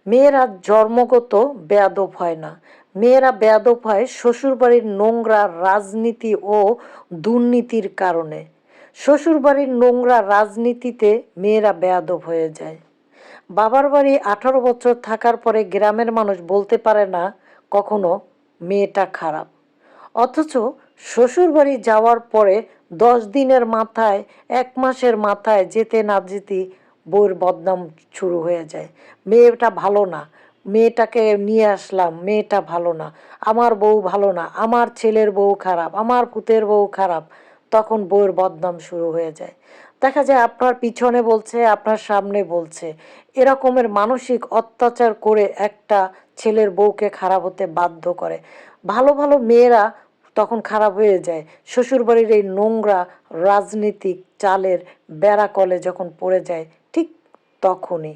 মেয়েরা জন্মগত বেয়াদব হয় না, মেয়েরা বেয়াদব হয় শ্বশুরবাড়ির নোংরা রাজনীতি ও দুর্নীতির কারণে। শ্বশুরবাড়ির নোংরা রাজনীতিতে মেয়েরা বেয়াদব হয়ে যায়। বাবার বাড়ি 18 বছর থাকার পরে গ্রামের মানুষ বলতে পারে না কখনো মেয়েটা খারাপ, অথচ শ্বশুরবাড়ি যাওয়ার পরে 10 দিনের মাথায়, 1 মাসের মাথায় যেতে না যেতে বউয়ের বদনাম শুরু হয়ে যায়। মেয়েটা ভালো না, মেয়েটাকে নিয়ে আসলাম, মেয়েটা ভালো না, আমার বউ ভালো না, আমার ছেলের বউ খারাপ, আমার পুতের বউ খারাপ। তখন বউয়ের বদনাম শুরু হয়ে যায়। দেখা যায় আপনার পিছনে বলছে, আপনার সামনে বলছে। এরকমের মানসিক অত্যাচার করে একটা ছেলের বউকে খারাপ হতে বাধ্য করে। ভালো ভালো মেয়েরা তখন খারাপ হয়ে যায় শ্বশুরবাড়ির এই নোংরা রাজনীতিক চালের বেড়াকলে যখন পড়ে যায়, ঠিক তখনই।